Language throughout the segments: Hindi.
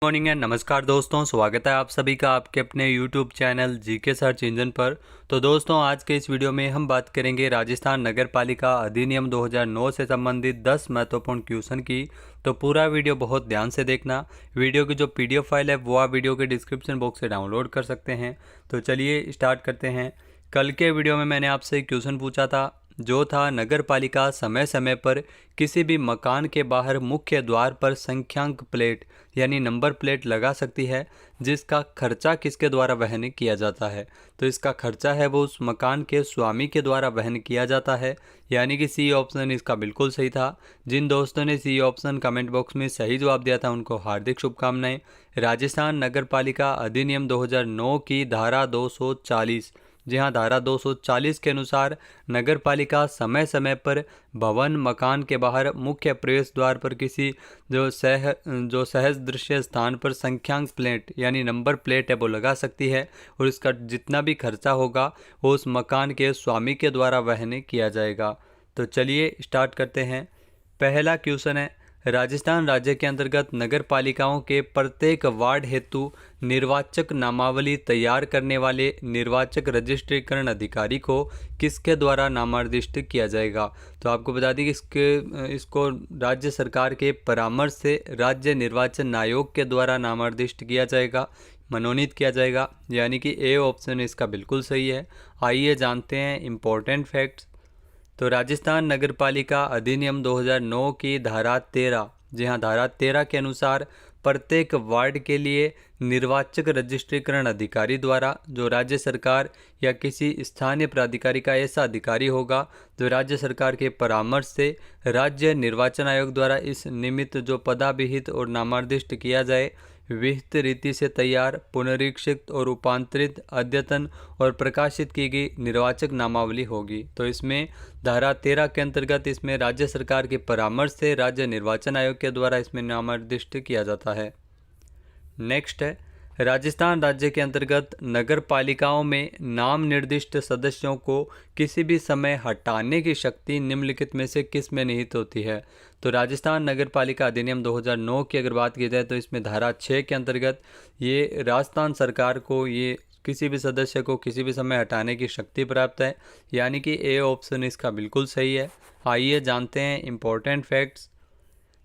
मॉर्निंग एंड नमस्कार दोस्तों, स्वागत है आप सभी का आपके अपने YouTube channel GK search engine पर। तो दोस्तों, आज के इस वीडियो में हम बात करेंगे राजस्थान नगर पालिका अधिनियम 2009 से संबंधित 10 महत्वपूर्ण क्वेश्चन की। तो पूरा वीडियो बहुत ध्यान से देखना। वीडियो की जो PDF फाइल है वो आप वीडियो के डिस्क्रिप्शन बॉक्स से डाउनलोड कर सकते हैं। तो चलिए स्टार्ट करते हैं। कल के वीडियो में मैंने आपसे एक क्वेश्चन पूछा था, जो था नगर पालिका समय समय पर किसी भी मकान के बाहर मुख्य द्वार पर संख्यांक प्लेट यानी नंबर प्लेट लगा सकती है, जिसका खर्चा किसके द्वारा वहन किया जाता है। तो इसका खर्चा है वो उस मकान के स्वामी के द्वारा वहन किया जाता है, यानी कि सी ऑप्शन इसका बिल्कुल सही था। जिन दोस्तों ने सी ऑप्शन कमेंट बॉक्स में सही जवाब दिया था उनको हार्दिक शुभकामनाएं। राजस्थान नगर पालिका अधिनियम 2009 की धारा 240, जी हाँ, धारा 240 के अनुसार नगर पालिका समय समय पर भवन मकान के बाहर मुख्य प्रवेश द्वार पर किसी जो सहज दृश्य स्थान पर संख्यांक प्लेट यानी नंबर प्लेट है वो लगा सकती है, और इसका जितना भी खर्चा होगा वो उस मकान के स्वामी के द्वारा वहन किया जाएगा। तो चलिए स्टार्ट करते हैं। पहला क्वेश्चन है, राजस्थान राज्य के अंतर्गत नगर पालिकाओं के प्रत्येक वार्ड हेतु निर्वाचक नामावली तैयार करने वाले निर्वाचक रजिस्ट्रीकरण अधिकारी को किसके द्वारा नामांकित किया जाएगा। तो आपको बता दें कि इसको राज्य सरकार के परामर्श से राज्य निर्वाचन आयोग के द्वारा नामांकित किया जाएगा, मनोनीत किया जाएगा, यानी कि ए ऑप्शन इसका बिल्कुल सही है। आइए जानते हैं इम्पोर्टेंट फैक्ट्स। तो राजस्थान नगरपालिका अधिनियम 2009 की धारा 13, जी हाँ, धारा 13 के अनुसार प्रत्येक वार्ड के लिए निर्वाचक रजिस्ट्रीकरण अधिकारी द्वारा, जो राज्य सरकार या किसी स्थानीय प्राधिकारी का ऐसा अधिकारी होगा जो राज्य सरकार के परामर्श से राज्य निर्वाचन आयोग द्वारा इस निमित्त जो पदाभिहित और नामांकित किया जाए, विहित रीति से तैयार, पुनरीक्षित और रूपांतरित, अद्यतन और प्रकाशित की गई निर्वाचक नामावली होगी। तो इसमें धारा 13 के अंतर्गत इसमें राज्य सरकार के परामर्श से राज्य निर्वाचन आयोग के द्वारा इसमें नामांकित किया जाता है। नेक्स्ट है, राजस्थान राज्य के अंतर्गत नगर पालिकाओं में नाम निर्दिष्ट सदस्यों को किसी भी समय हटाने की शक्ति निम्नलिखित में से किस में निहित होती है। तो राजस्थान नगर पालिका अधिनियम 2009 की अगर बात की जाए तो इसमें धारा 6 के अंतर्गत ये राजस्थान सरकार को ये किसी भी सदस्य को किसी भी समय हटाने की शक्ति प्राप्त है, यानी कि ए ऑप्शन इसका बिल्कुल सही है। आइए जानते हैं इम्पोर्टेंट फैक्ट्स।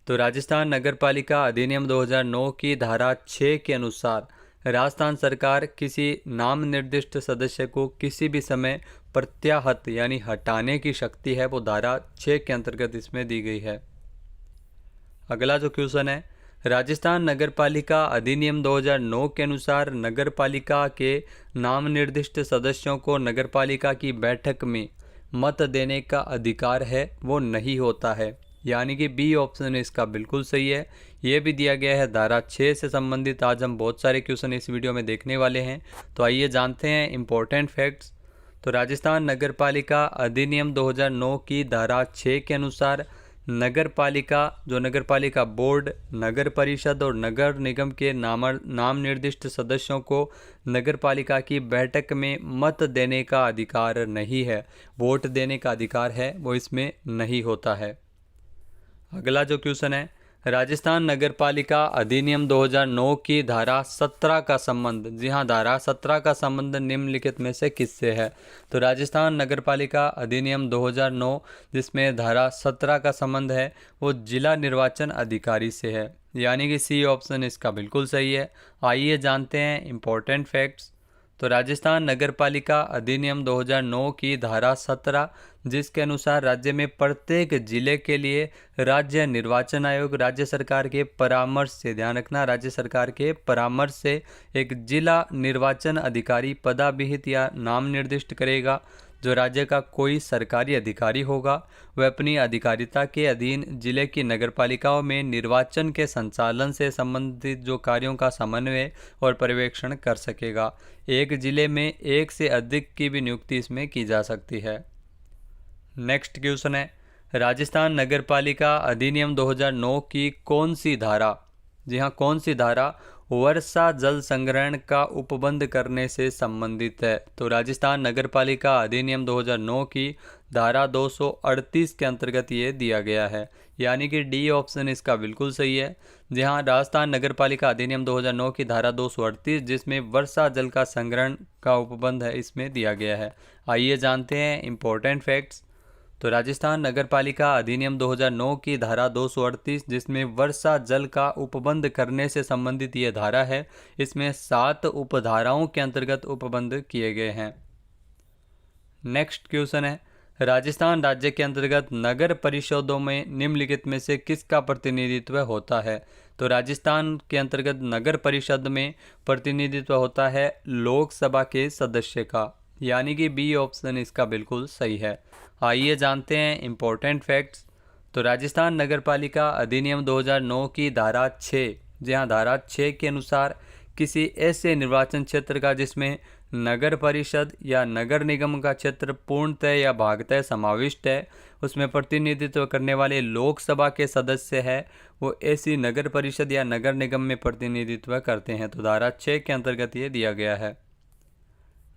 तो राजस्थान नगरपालिका अधिनियम 2009 की धारा 6 के अनुसार राजस्थान सरकार किसी नाम निर्दिष्ट सदस्य को किसी भी समय प्रत्याहत यानी हटाने की शक्ति है वो धारा 6 के अंतर्गत इसमें दी गई है। अगला जो क्वेश्चन है, राजस्थान नगरपालिका अधिनियम 2009 के अनुसार नगरपालिका के नाम निर्दिष्ट सदस्यों को नगरपालिका की बैठक में मत देने का अधिकार है वो नहीं होता है, यानी कि बी ऑप्शन इसका बिल्कुल सही है। ये भी दिया गया है धारा 6 से संबंधित। आज हम बहुत सारे क्वेश्चन इस वीडियो में देखने वाले हैं, तो आइए जानते हैं इम्पोर्टेंट फैक्ट्स। तो राजस्थान नगरपालिका अधिनियम 2009 की धारा 6 के अनुसार नगरपालिका जो नगरपालिका बोर्ड, नगर परिषद और नगर निगम के नाम निर्दिष्ट सदस्यों को नगरपालिका की बैठक में मत देने का अधिकार नहीं है, वोट देने का अधिकार है वो इसमें नहीं होता है। अगला जो क्वेश्चन है, राजस्थान नगरपालिका अधिनियम 2009 की धारा 17 का संबंध, जी हाँ, धारा 17 का संबंध निम्नलिखित में से किससे है। तो राजस्थान नगरपालिका अधिनियम 2009 जिसमें धारा 17 का संबंध है वो जिला निर्वाचन अधिकारी से है, यानी कि सी ऑप्शन इसका बिल्कुल सही है। आइए जानते हैं इम्पोर्टेंट फैक्ट्स। तो राजस्थान नगरपालिका अधिनियम 2009 की धारा 17 जिसके अनुसार राज्य में प्रत्येक जिले के लिए राज्य निर्वाचन आयोग राज्य सरकार के परामर्श से, ध्यान रखना, राज्य सरकार के परामर्श से एक जिला निर्वाचन अधिकारी पदाभिहित या नाम निर्दिष्ट करेगा। जो राज्य का कोई सरकारी अधिकारी होगा वह अपनी अधिकारिता के अधीन जिले की नगरपालिकाओं में निर्वाचन के संचालन से संबंधित जो कार्यों का समन्वय और पर्यवेक्षण कर सकेगा। एक जिले में एक से अधिक की भी नियुक्ति इसमें की जा सकती है। नेक्स्ट क्वेश्चन है, राजस्थान नगरपालिका अधिनियम 2009 की कौन सी धारा जी हाँ, कौन सी धारा वर्षा जल संग्रहण का उपबंध करने से संबंधित है? तो राजस्थान नगरपालिका अधिनियम 2009 की धारा 238 के अंतर्गत ये दिया गया है, यानी कि डी ऑप्शन इसका बिल्कुल सही है। जी हाँ, राजस्थान नगरपालिका अधिनियम 2009 की धारा 238 जिसमें वर्षा जल का संग्रहण का उपबंध है, इसमें दिया गया है। आइए जानते हैं इम्पोर्टेंट फैक्ट्स। तो राजस्थान नगरपालिका अधिनियम 2009 की धारा 238 जिसमें वर्षा जल का उपबंध करने से संबंधित ये धारा है, इसमें 7 उपधाराओं के अंतर्गत उपबंध किए गए हैं। नेक्स्ट क्वेश्चन है, राजस्थान राज्य के अंतर्गत नगर परिषदों में निम्नलिखित में से किसका प्रतिनिधित्व होता है? तो राजस्थान के अंतर्गत नगर परिषद में प्रतिनिधित्व होता है लोकसभा के सदस्य का, यानी कि बी ऑप्शन इसका बिल्कुल सही है। आइए जानते हैं इम्पोर्टेंट फैक्ट्स। तो राजस्थान नगरपालिका अधिनियम 2009 की धारा 6, जी हाँ, धारा 6 के अनुसार किसी ऐसे निर्वाचन क्षेत्र का जिसमें नगर परिषद या नगर निगम का क्षेत्र पूर्णतः या भागतः समाविष्ट है, उसमें प्रतिनिधित्व करने वाले लोकसभा के सदस्य है, वो ऐसी नगर परिषद या नगर निगम में प्रतिनिधित्व करते हैं। तो धारा 6 के अंतर्गत ये दिया गया है।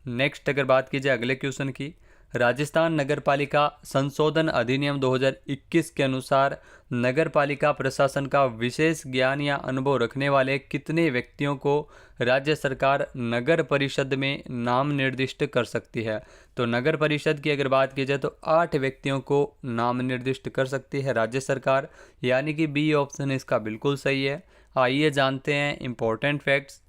नेक्स्ट अगर बात की जाए अगले क्वेश्चन की, राजस्थान नगरपालिका संशोधन अधिनियम 2021 के अनुसार नगरपालिका प्रशासन का विशेष ज्ञान या अनुभव रखने वाले कितने व्यक्तियों को राज्य सरकार नगर परिषद में नाम निर्दिष्ट कर सकती है? तो नगर परिषद की अगर बात की जाए तो 8 व्यक्तियों को नाम निर्दिष्ट कर सकती है राज्य सरकार, यानी कि बी ऑप्शन इसका बिल्कुल सही है। आइए जानते हैं इम्पोर्टेंट फैक्ट्स।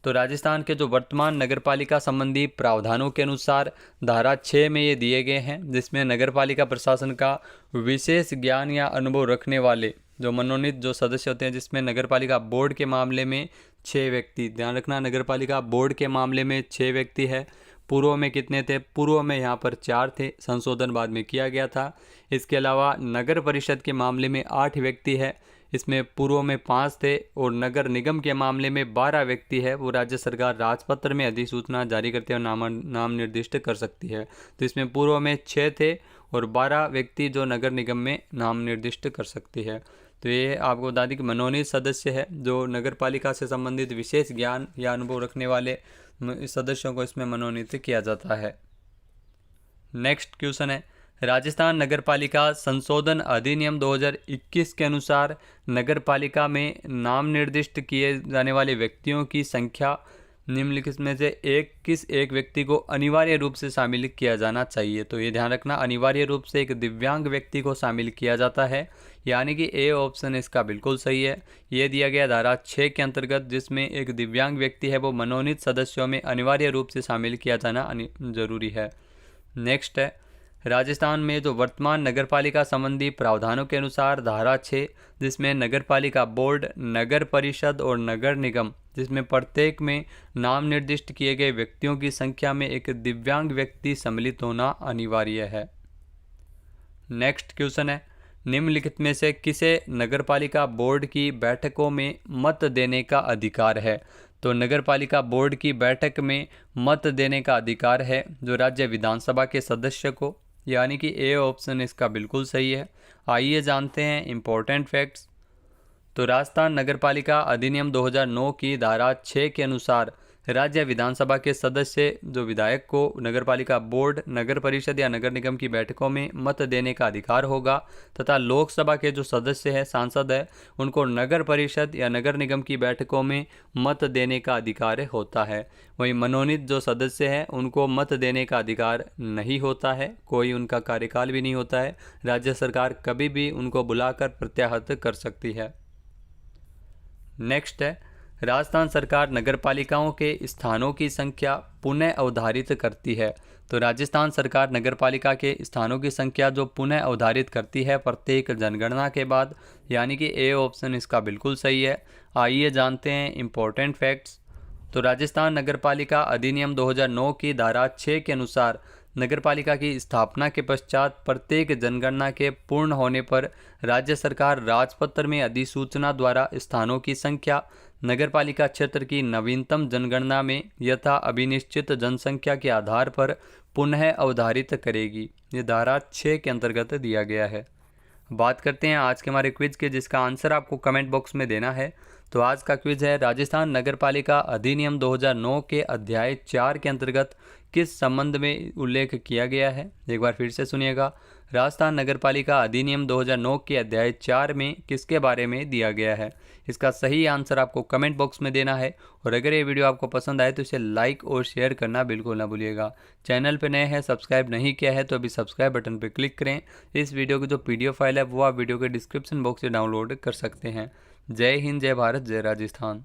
तो राजस्थान के जो वर्तमान नगरपालिका संबंधी प्रावधानों के अनुसार धारा 6 में ये दिए गए हैं, जिसमें नगरपालिका प्रशासन का विशेष ज्ञान या अनुभव रखने वाले जो मनोनीत जो सदस्य होते हैं, जिसमें नगरपालिका बोर्ड के मामले में 6 व्यक्ति, ध्यान रखना नगरपालिका बोर्ड के मामले में 6 व्यक्ति है। पूर्व में कितने थे? पूर्व में यहाँ पर 4 थे, संशोधन बाद में किया गया था। इसके अलावा नगर परिषद के मामले में 8 व्यक्ति है, इसमें पूर्व में 5 थे, और नगर निगम के मामले में 12 व्यक्ति है, वो राज्य सरकार राजपत्र में अधिसूचना जारी करते हुए नाम निर्दिष्ट कर सकती है। तो इसमें पूर्व में 6 थे और 12 व्यक्ति जो नगर निगम में नाम निर्दिष्ट कर सकती है। तो ये आपको बता दें कि मनोनीत सदस्य है, जो नगर पालिका से संबंधित विशेष ज्ञान या अनुभव रखने वाले सदस्यों को इसमें मनोनीत किया जाता है। नेक्स्ट क्वेश्चन है, राजस्थान नगरपालिका संशोधन अधिनियम 2021 के अनुसार नगरपालिका में नाम निर्दिष्ट किए जाने वाले व्यक्तियों की संख्या निम्नलिखित में से किस एक व्यक्ति को अनिवार्य रूप से शामिल किया जाना चाहिए? तो ये ध्यान रखना, अनिवार्य रूप से एक दिव्यांग व्यक्ति को शामिल किया जाता है, यानी कि ए ऑप्शन इसका बिल्कुल सही है। ये दिया गया धारा 6 के अंतर्गत, जिसमें एक दिव्यांग व्यक्ति है वो मनोनीत सदस्यों में अनिवार्य रूप से शामिल किया जाना जरूरी है। नेक्स्ट है, राजस्थान में जो वर्तमान नगरपालिका संबंधी प्रावधानों के अनुसार धारा 6, जिसमें नगरपालिका बोर्ड, नगर परिषद और नगर निगम, जिसमें प्रत्येक में नाम निर्दिष्ट किए गए व्यक्तियों की संख्या में एक दिव्यांग व्यक्ति सम्मिलित होना अनिवार्य है। नेक्स्ट क्वेश्चन है, निम्नलिखित में से किसे नगरपालिका बोर्ड की बैठकों में मत देने का अधिकार है? तो नगरपालिका बोर्ड की बैठक में मत देने का अधिकार है जो राज्य विधानसभा के सदस्य को, यानी कि ए ऑप्शन इसका बिल्कुल सही है। आइए जानते हैं इम्पोर्टेंट फैक्ट्स। तो राजस्थान नगरपालिका अधिनियम 2009 की धारा 6 के अनुसार राज्य विधानसभा के सदस्य जो विधायक को नगरपालिका बोर्ड, नगर परिषद या नगर निगम की बैठकों में मत देने का अधिकार होगा, तथा लोकसभा के जो सदस्य हैं, सांसद है, उनको नगर परिषद या नगर निगम की बैठकों में मत देने का अधिकार होता है। वहीं मनोनीत जो सदस्य हैं उनको मत देने का अधिकार नहीं होता है, कोई उनका कार्यकाल भी नहीं होता है, राज्य सरकार कभी भी उनको बुलाकर प्रत्याहृत कर सकती है। नेक्स्ट है, राजस्थान सरकार नगरपालिकाओं के स्थानों की संख्या पुनः अवधारित करती है। तो राजस्थान सरकार नगरपालिका के स्थानों की संख्या जो पुनः अवधारित करती है प्रत्येक जनगणना के बाद, यानी कि ए ऑप्शन इसका बिल्कुल सही है। आइए जानते हैं इम्पोर्टेंट फैक्ट्स। तो राजस्थान नगरपालिका अधिनियम 2009 की धारा 6 के अनुसार नगरपालिका की स्थापना के पश्चात प्रत्येक जनगणना के पूर्ण होने पर राज्य सरकार राजपत्र में अधिसूचना द्वारा स्थानों की संख्या नगरपालिका क्षेत्र की नवीनतम जनगणना में यथा अभिनिश्चित जनसंख्या के आधार पर पुनः अवधारित करेगी। ये धारा 6 के अंतर्गत दिया गया है। बात करते हैं आज के हमारे क्विज के, जिसका आंसर आपको कमेंट बॉक्स में देना है। तो आज का क्विज है, राजस्थान नगरपालिका अधिनियम 2009 के अध्याय 4 के अंतर्गत किस संबंध में उल्लेख किया गया है। एक बार फिर से सुनिएगा, राजस्थान नगरपालिका अधिनियम 2009 के अध्याय 4 में किसके बारे में दिया गया है। इसका सही आंसर आपको कमेंट बॉक्स में देना है और अगर ये वीडियो आपको पसंद आए तो इसे लाइक और शेयर करना बिल्कुल ना भूलिएगा। चैनल पर नए हैं, सब्सक्राइब नहीं किया है तो अभी सब्सक्राइब बटन पर क्लिक करें। इस वीडियो की जो PDF फाइल है वो आप वीडियो के डिस्क्रिप्शन बॉक्स से डाउनलोड कर सकते हैं। जय हिंद, जय भारत, जय राजस्थान।